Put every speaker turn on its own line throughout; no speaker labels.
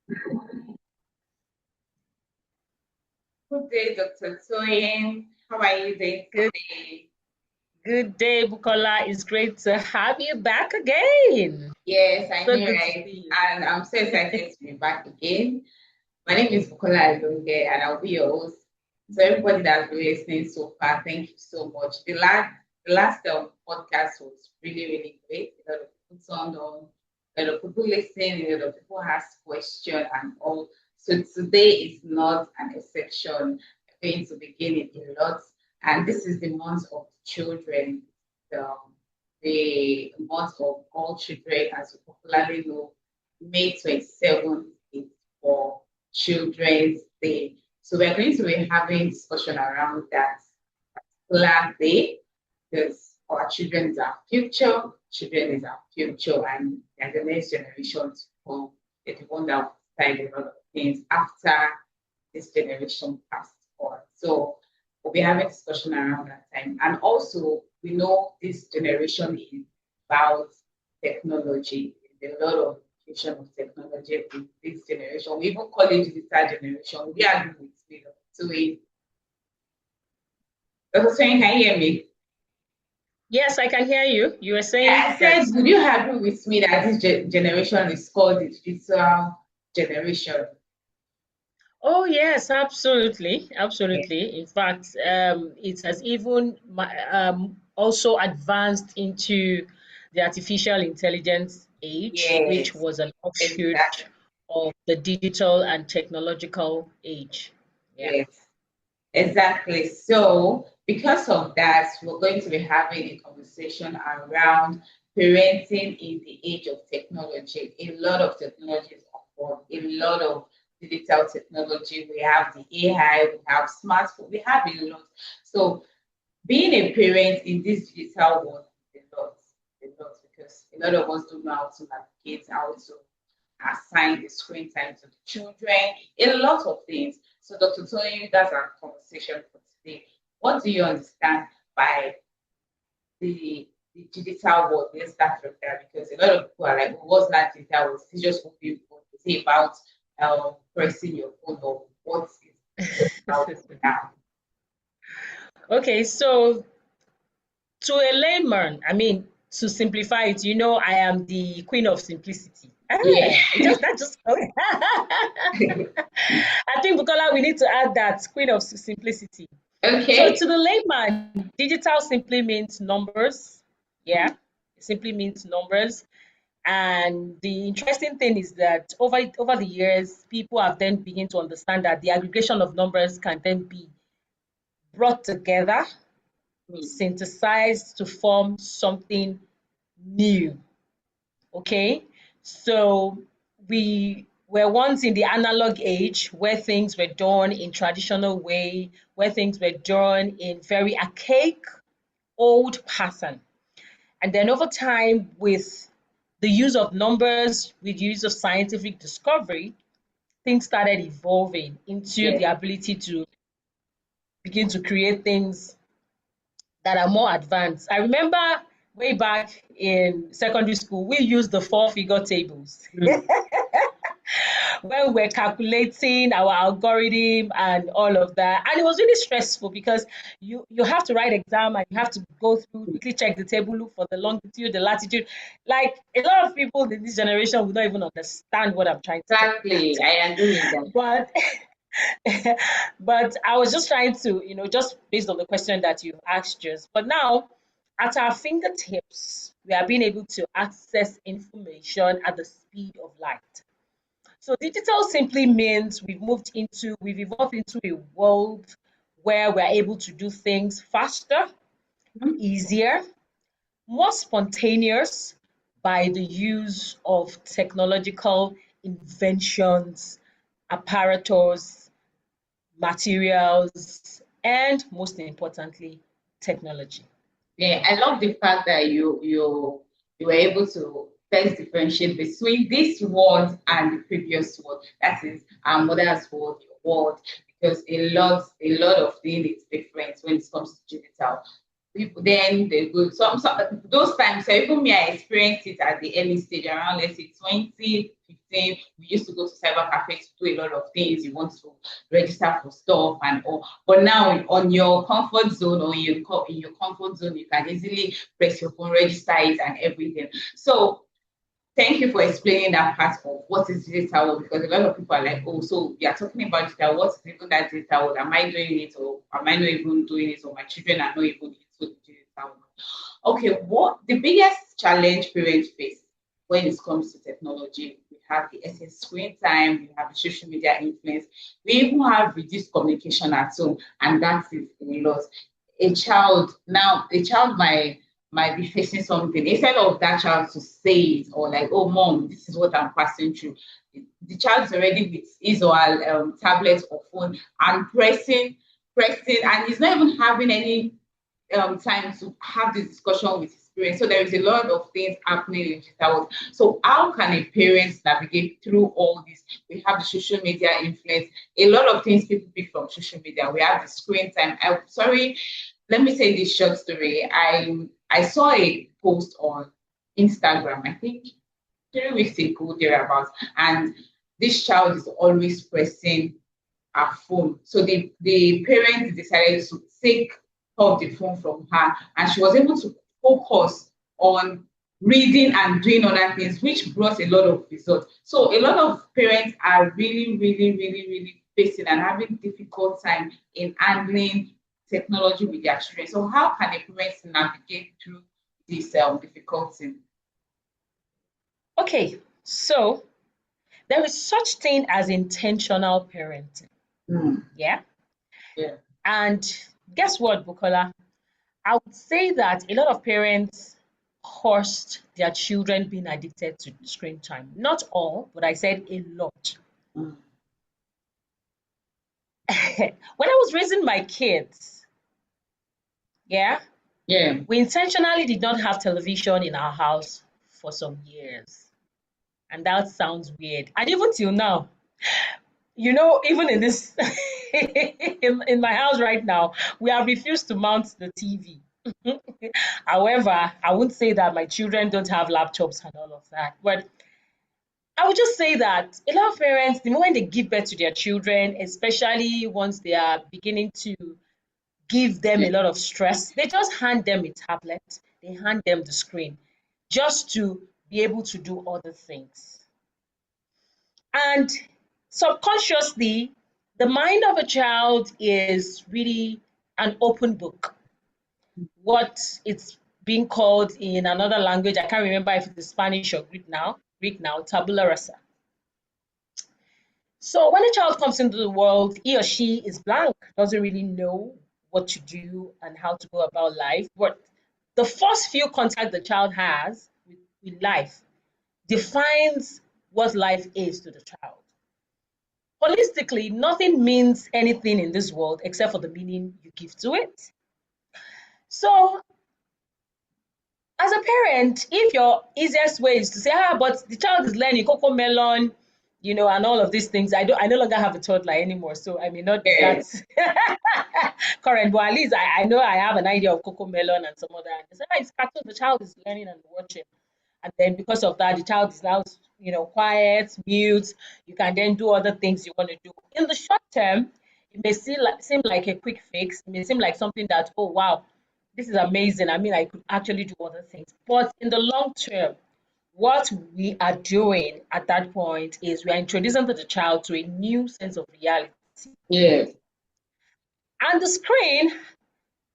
Good day, Dr. Toyin. How are you doing
Good,
today?
good day, Bukola. It's great to have you back again.
Yes, I
So
know,
good to
right?
see you.
And I'm so excited to be back again. My name is Bukola Alonge, and I'll be your host. So everybody that's been listening so far, thank you so much. The last podcast was really, really great. A lot of people turned on, a lot of people listened, a lot of people asked questions and all. So today is not an exception. We're going to begin in a lot. And this is the month of children, the, the month of all children, as we popularly know. May 27th is for Children's Day. So we're going to be having discussion around that particular day because our children is our future, children is our future, and they're the next generation to come. They're the one that will decide a lot of things after this generation passed on. So we'll be having discussion around that time. And also, we know this generation is about technology. There's a lot of application of technology in this generation. We even call it digital generation. We agree with me. So we, Dr. Saying, can you hear me?
Yes, I can hear you. You were saying
I
that.
said, would you agree with me that this generation is called the digital generation?
Oh, yes, absolutely.
Yeah.
Absolutely. In fact, it has even also advanced into the artificial intelligence age, which
Yes,
was an offshoot
exactly.
of the digital and technological age. Yeah.
Yes. Exactly. So, because of that, we're going to be having a conversation around parenting in the age of technology. A lot of technology is on board, a lot of digital technology. We have the AI, we have smartphone, we have a lot. So, being a parent in this digital world is a lot, because a lot of us don't know how to navigate, how to assign the screen time to the children, a lot of things. So, Dr. Tony, that's our conversation for today. What do you understand by the digital world? Let's start from there because a lot of people are like, well, what's that digital world? It's just what you say about pressing your phone, or what is digital now?
Okay, so to a layman, I mean, to simplify it, I am the queen of simplicity.
Yeah.
It just that just I think Bukola, we need to add that queen of simplicity. So
Okay.
to the layman, digital simply means numbers. Yeah, it simply means numbers. And the interesting thing is that over the years, people have then begin to understand that the aggregation of numbers can then be brought together,
Mm.
synthesized to form something new. Okay, so we were once in the analog age where things were done in traditional way, where things were done in very archaic old pattern. And then over time, with the use of numbers, with the use of scientific discovery, things started evolving into
Yeah.
the ability to begin to create things that are more advanced. I remember way back in secondary school, we used the four-figure tables
Mm.
when we're calculating our algorithm and all of that. And it was really stressful because you have to write exam and you have to go through, quickly check the table, look for the longitude, the latitude. Like a lot of people in this generation will not even understand what I'm trying to talk
Exactly.
about.
I agree with that.
But but I was just trying to, just based on the question that you asked just. But now, at our fingertips, we are being able to access information at the speed of light. So digital simply means we've evolved into a world where we're able to do things faster,
Mhm.
easier, more spontaneous by the use of technological inventions, apparatus, materials, and most importantly, technology.
Yeah, I love the fact that you were able to first differentiate between this word and the previous word. That is our mother's word, your word, because a lot of things is different when it comes to digital. people then they go some those times. So even me, I experienced it at the early stage around, let's say 2015. We used to go to cyber cafes to do a lot of things. You want to register for stuff and all. But now on your comfort zone or in your comfort zone, you can easily press your phone, register it and everything. So thank you for explaining that part of what is digital world, because a lot of people are like, oh, so we are talking about digital. What is even that digital world? Am I doing it, or am I not even doing it, or my children are not even into the digital world? Okay, what the biggest challenge parents face when it comes to technology? We have the excess screen time, we have the social media influence, we even have reduced communication at home, and that is a lot. A child might be facing something. Instead of that child to say it or like, oh, mom, this is what I'm passing through, the child is already with his or her tablet or phone and pressing, and he's not even having any time to have this discussion with his parents. So there is a lot of things happening in digital world. So how can a parent navigate through all this? We have the social media influence. A lot of things people pick from social media. We have the screen time. Sorry, let me say this short story. I saw a post on Instagram, I think 3 weeks ago, thereabouts, and this child is always pressing her phone. So the parents decided to take off the phone from her, and she was able to focus on reading and doing other things, which brought a lot of results. So a lot of parents are really, really, really, really facing and having difficult time in handling technology with their children. So how can a parent navigate through this difficulty?
Okay, so there is such thing as intentional parenting.
Mm.
Yeah.
Yeah.
And guess what, Bukola? I would say that a lot of parents caused their children being addicted to screen time. Not all, but I said a lot.
Mm.
When I was raising my kids, yeah,
Yeah.
we intentionally did not have television in our house for some years. And that sounds weird. And even till now, even in this in my house right now, we have refused to mount the TV. However, I wouldn't say that my children don't have laptops and all of that. But I would just say that a lot of parents, the moment they give birth to their children, especially once they are beginning to give them
Yeah.
a lot of stress, they just hand them a tablet, they hand them the screen just to be able to do other things. And subconsciously, the mind of a child is really an open book. What it's being called in another language, I can't remember if it's Spanish or Greek now, tabula rasa. So when a child comes into the world, he or she is blank, doesn't really know what to do and how to go about life. But the first few contacts the child has with life defines what life is to the child. Holistically, nothing means anything in this world except for the meaning you give to it. So as a parent, if your easiest way is to say, but the child is learning cocoa melon, and all of these things, I no longer have a toddler anymore, so I may not be
Yeah.
that current, but at least I know I have an idea of cocoa melon and some other. And they say, it's cartoon, the child is learning and watching. And then because of that, the child is now, quiet, mute. You can then do other things you want to do. In the short term, it may seem like a quick fix. It may seem like something that, oh, wow, this is amazing. I mean, I could actually do other things. But in the long term, what we are doing at that point is we are introducing the child to a new sense of reality.
Yeah.
And the screen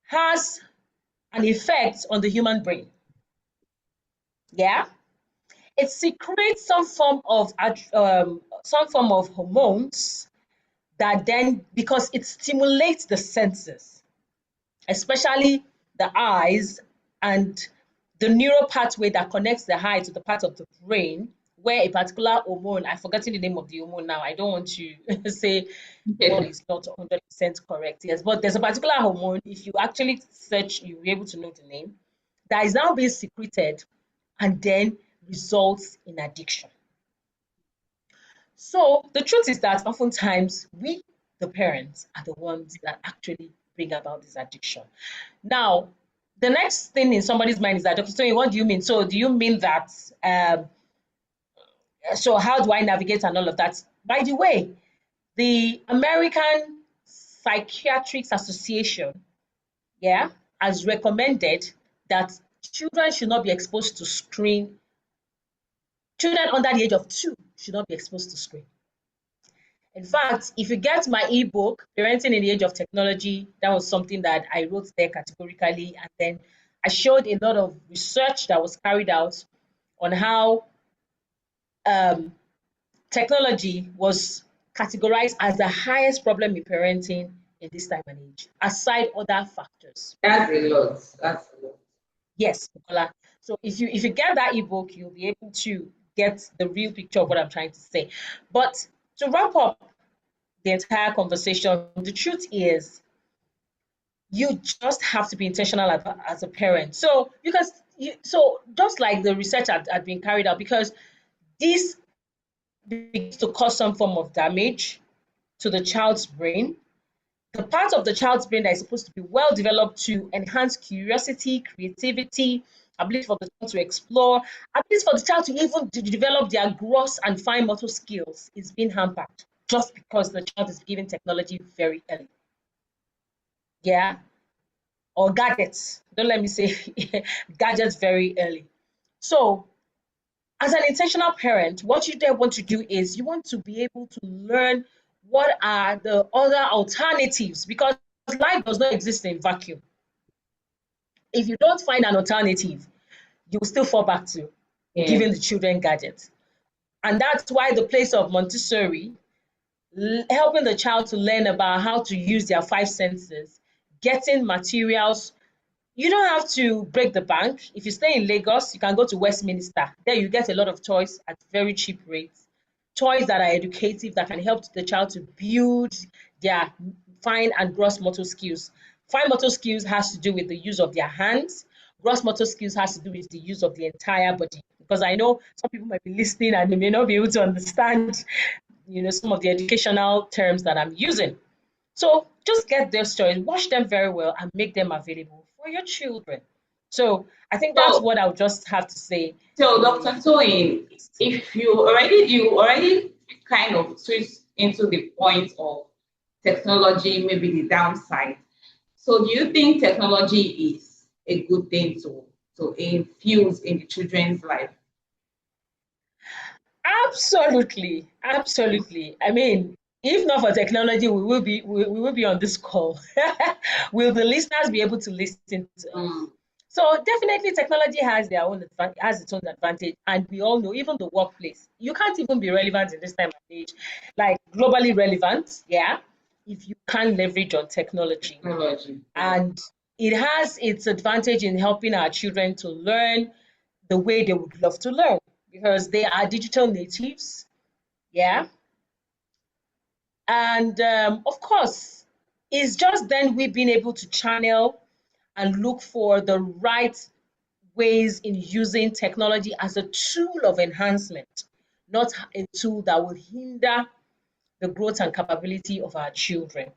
has an effect on the human brain. Yeah. It secretes some form of hormones that then, because it stimulates the senses, especially the eyes and the neural pathway that connects the eye to the part of the brain where a particular hormone, I've forgotten the name of the hormone now, I don't want to say what
Yeah.
is not 100% correct, yes, but there's a particular hormone, if you actually search, you'll be able to know the name, that is now being secreted and then results in addiction. So the truth is that oftentimes we, the parents, are the ones that actually bring about this addiction. Now, the next thing in somebody's mind is that, Dr. Toyin, what do you mean? So do you mean that, so how do I navigate and all of that? By the way, the American Psychiatric Association, yeah, has recommended that children should not be exposed to screen. Children under the age of 2 should not be exposed to screen. In fact, if you get my ebook, Parenting in the Age of Technology, that was something that I wrote there categorically. And then I showed a lot of research that was carried out on how technology was categorized as the highest problem in parenting in this time and age, aside other factors.
That's a lot. That's a lot.
Yes, Bukola. So if you get that ebook, you'll be able to get the real picture of what I'm trying to say. But to wrap up the entire conversation, the truth is you just have to be intentional as a parent. So so just like the research had been carried out, because this begins to cause some form of damage to the child's brain. The part of the child's brain that is supposed to be well developed to enhance curiosity, creativity, ability for the child to explore, ability for the child to even develop their gross and fine motor skills is being hampered just because the child is given technology very early. Yeah, or gadgets. Don't let me say gadgets very early. So as an intentional parent, what you then want to do is you want to be able to learn what are the other alternatives, because life does not exist in vacuum. If you don't find an alternative, you will still fall back to giving the children gadgets. And that's why the place of Montessori, helping the child to learn about how to use their 5 senses, getting materials. You don't have to break the bank. If you stay in Lagos, you can go to Westminster. There you get a lot of toys at very cheap rates. Toys that are educative, that can help the child to build their fine and gross motor skills. Fine motor skills has to do with the use of their hands. Gross motor skills has to do with the use of the entire body. Because I know some people might be listening and they may not be able to understand, some of the educational terms that I'm using. So just get their stories, watch them very well, and make them available for your children. So I think that's
So,
what I'll just have to say.
Dr. Toyin, if you already kind of switched into the point of technology, maybe the downside. So, do you think technology is a good thing to infuse in the children's life?
Absolutely, absolutely. I mean, if not for technology, we will be on this call. Will the listeners be able to listen to us?
Mm.
So definitely technology has its own advantage, and we all know even the workplace. You can't even be relevant in this time and age, like globally relevant, yeah, if you can't leverage on technology.
Technology.
And it has its advantage in helping our children to learn the way they would love to learn, because they are digital natives, yeah. And of course, it's just then we've been able to channel and look for the right ways in using technology as a tool of enhancement, not a tool that will hinder the growth and capability of our children.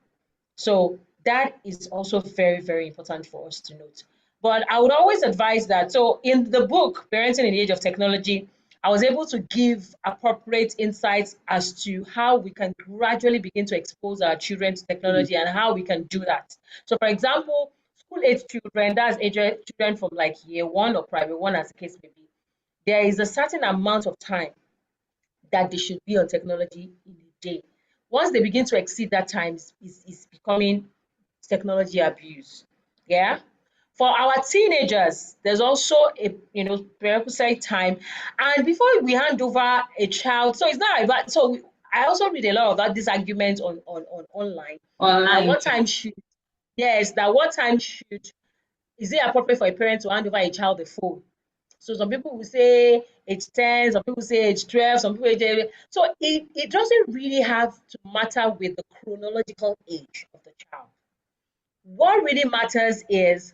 So that is also very, very important for us to note. But I would always advise that. So in the book, Parenting in the Age of Technology, I was able to give appropriate insights as to how we can gradually begin to expose our children to technology and how we can do that. So for example, school-age children, that's children from like year 1 or primary 1 as the case may be, there is a certain amount of time that they should be on technology in a day. Once they begin to exceed that time, is becoming technology abuse. Yeah. For our teenagers, there's also a prerequisite time. And before we hand over a child, so it's not about I also read a lot about this argument on online. That
Online.
what time should is it appropriate for a parent to hand over a child a phone? So some people will say age 10, some people say age 12, some people age. So it doesn't really have to matter with the chronological age of the child. What really matters is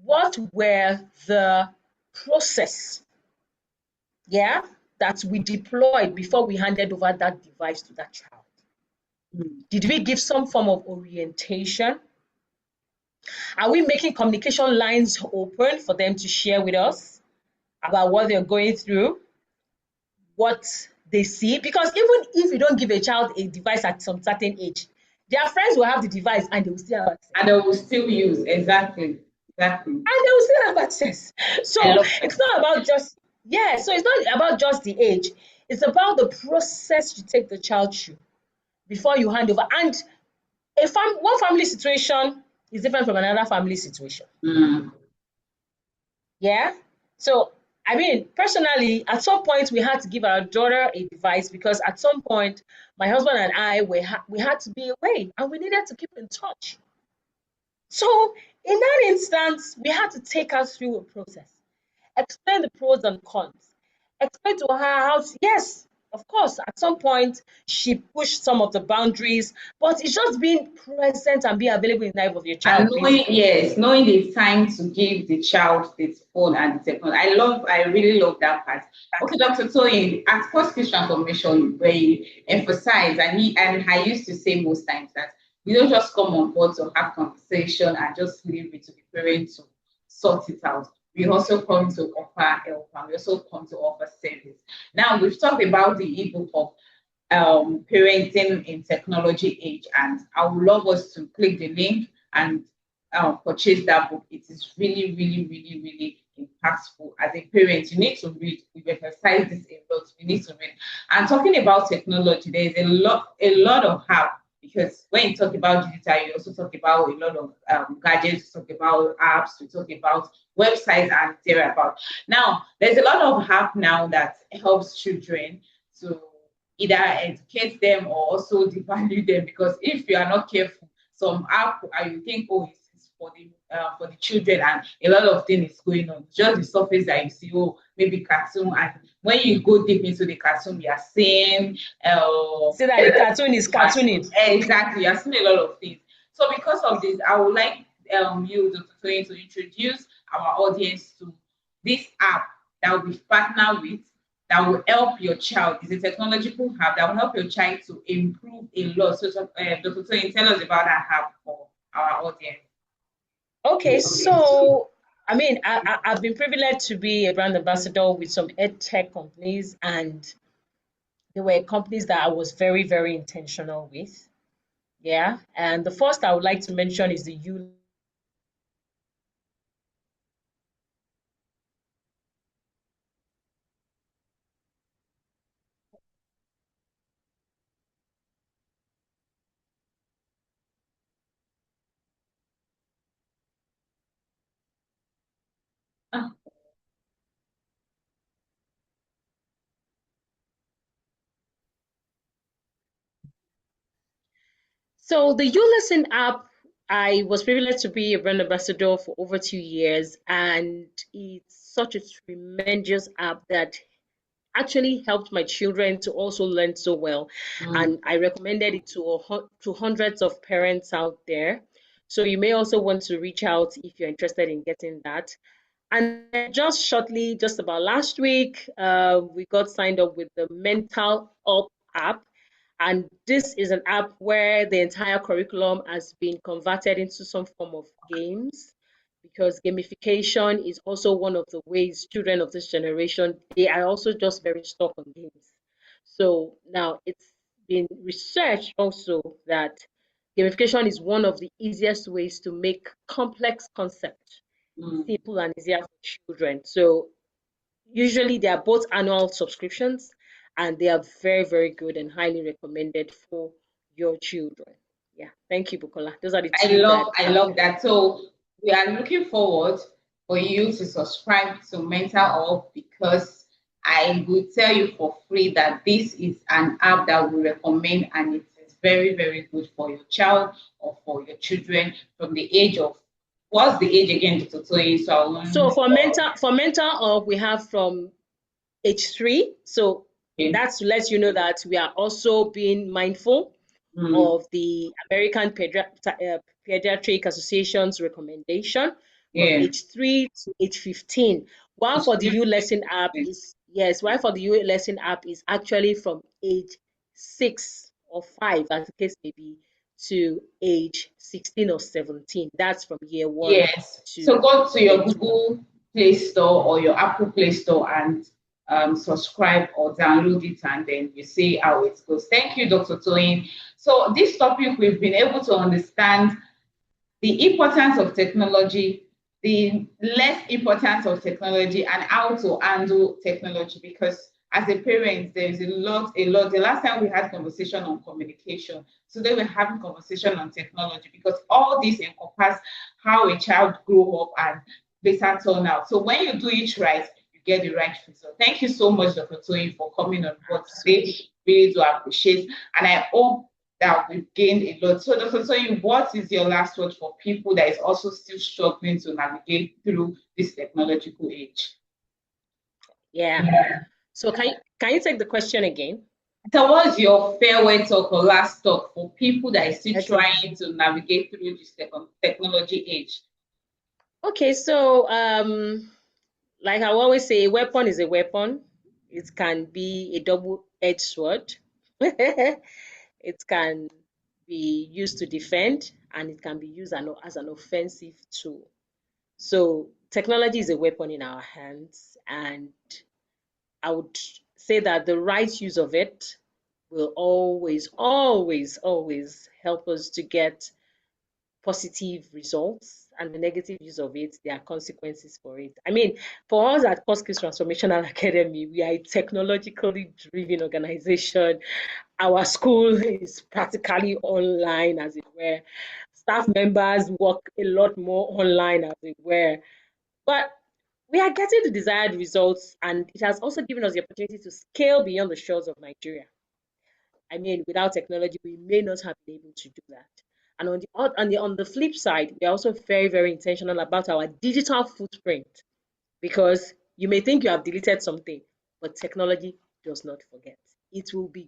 what were the process, yeah, that we deployed before we handed over that device to that child. Did we give some form of orientation? Are we making communication lines open for them to share with us about what they're going through, what they see? Because even if you don't give a child a device at some certain age, their friends will have the device and they will still have access.
And they will still use, exactly. Exactly.
And they will still have access.
I
So
love that.
it's not about just, yeah, so it's not about just the age. It's about the process you take the child through before you hand over. And one family situation is different from another family situation.
Mm.
Yeah. So, I mean, personally, at some point we had to give our daughter a device because at some point my husband and I we had to be away and we needed to keep in touch. So, in that instance, we had to take her through a process, explain the pros and cons, explain to her how, yes, of course, at some point she pushed some of the boundaries, but it's just being present and being available in the life of your
And
child,
knowing,
basically.
yes, knowing the time to give the child the phone and the technology. I really love that part. Okay, Dr. Toyin, at CoreSkills Transformation, where you emphasize, and I used to say most times that we don't just come on board to have conversation and just leave it to the parent to sort it out. We also come to offer help and we also come to offer service. Now, we've talked about the ebook of parenting in technology age, and I would love us to click the link and purchase that book. It is really, really, really, really impactful. As a parent, you need to read. We've emphasized this a lot. You need to read. And talking about technology, there is a lot of how, because when you talk about digital, you also talk about a lot of gadgets, you talk about apps, you talk about websites and thereabout. Now, there's a lot of app now that helps children to either educate them or also devalue them, because if you are not careful, some app you think, oh, it's for the children, and a lot of things is going on. Just the surface that you see, oh, maybe cartoon, and when you go deep into the cartoon, you are seeing
See that the cartoon is cartooning.
exactly, you are seeing a lot of things. So because of this, I would like you, Dr. Toyin, to introduce our audience to this app that will be partnered with, that will help your child. It's a technological app that will help your child to improve a lot. So, Dr. Toyin, tell us about that app for our audience.
Okay, so I mean, I've been privileged to be a brand ambassador with some ed tech companies, and they were companies that I was very, very intentional with. Yeah, and the first I would like to mention is the U.
Ah,
So the ULesson app, I was privileged to be a brand ambassador for over 2 years, and it's such a tremendous app that actually helped my children to also learn so well.
mm,
And I recommended it to hundreds of parents out there. So you may also want to reach out if you're interested in getting that. And then just shortly, just about last week, we got signed up with the Mental Up app. And this is an app where the entire curriculum has been converted into some form of games, because gamification is also one of the ways children of this generation, they are also just very stuck on games. So now it's been researched also that gamification is one of the easiest ways to make complex concepts
mm.
simple and easier for children. So usually they are both annual subscriptions, and they are very, very good and highly recommended for your children. Yeah, thank you, Bukola. Those are the two that
I love that. So we are looking forward for you to subscribe to Mental Up, because I will tell you for free that this is an app that we recommend, and it is very, very good for your child or for your children from the age of, what's the age again, Dr. Toyin? So I
so
want,
for mental we have from age 3. So
okay.
that's to let you know that we are also being mindful
Mm,
of the American Pediatric Association's recommendation from
yeah.
age 3 to age 15. While
It's
for the
really
U Lesson app is, yes, while for the U Lesson app is actually from age 6 or 5, as the case may be, to age 16 or 17. That's from year 1
Yes.
to
So go to
year
your
12.
Google Play Store or your Apple Play Store and subscribe or download it, and then you see how it goes. Thank you, Dr. Toyin. So this topic, we've been able to understand the importance of technology, the less importance of technology, and how to handle technology. Because as a parent, there's a lot. The last time we had conversation on communication, today we're having conversation on technology, because all this encompass how a child grow up and later turn out. So when you do it right, you get the right result. Thank you so much, Dr. Toyin, for coming on board today. Really do appreciate, and I hope that we've gained a lot. So, Dr. Toyin, what is your last word for people that is also still struggling to navigate through this technological age?
Yeah. So can you take the question again?
So, what's your farewell talk or last talk for people that is still
Okay.
trying to navigate through this technology age?
Okay, so like I always say, a weapon is a weapon. It can be a double-edged sword. It can be used to defend, and it can be used as an offensive tool. So technology is a weapon in our hands, and I would say that the right use of it will always, always, always help us to get positive results, and the negative use of it, there are consequences for it. I mean, for us at CoreSkills Transformational Academy, we are a technologically driven organization. Our school is practically online, as it were. Staff members work a lot more online, as it were. But we are getting the desired results, and it has also given us the opportunity to scale beyond the shores of Nigeria. I mean, without technology, we may not have been able to do that. And on the flip side, we are also very, very intentional about our digital footprint, because you may think you have deleted something, but technology does not forget. It will be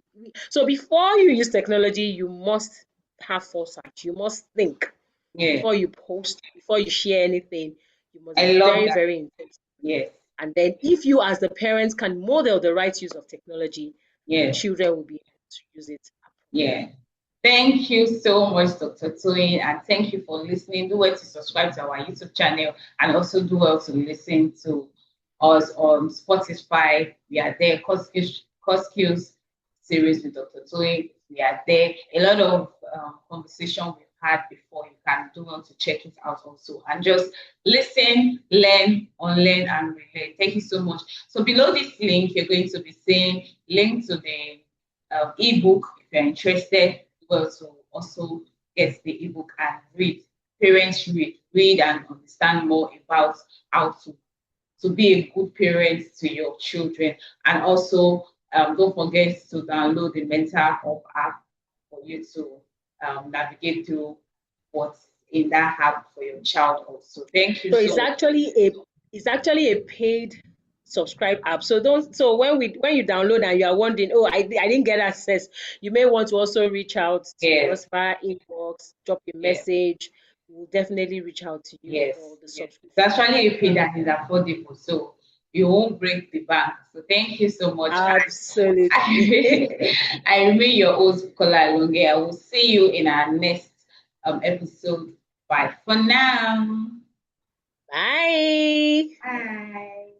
so. Before you use technology, you must have foresight. You must think
Yeah,
before you post, before you share anything. You must be
I love
very,
that.
very intentional.
Yes,
And then, if you, as the parents, can model the right use of technology, your
yes,
children will be able to use it
yeah. Thank you so much, Dr. Toyin, and thank you for listening. Do well to subscribe to our YouTube channel, and also do well to listen to us on Spotify. We are there, CoreSkills Series with Dr. Toyin. We are there. A lot of conversation we've had before. You can do well to check it out also, and just listen, learn, unlearn, and relate. Thank you so much. So below this link, you're going to be seeing link to the ebook. If you're interested, well to also get the ebook and read. Parents read and understand more about how to be a good parent to your children. And also, don't forget to download the Mental Health app for you to navigate through what's in that app for your child also. Thank you
So
so much.
it's actually a paid subscribe app. So don't so when you download and you are wondering, oh, I didn't get access, you may want to also reach out to
Yes,
us via inbox, drop a
yes.
message. We'll definitely reach out to you
Yes,
for the
yes. It's
subscription.
actually a fee that is affordable, so you won't break the bank. So thank you so much.
Absolutely.
I remain your host, Bukola Alonge. I will see you in our next episode. Bye for now.
Bye.
Bye.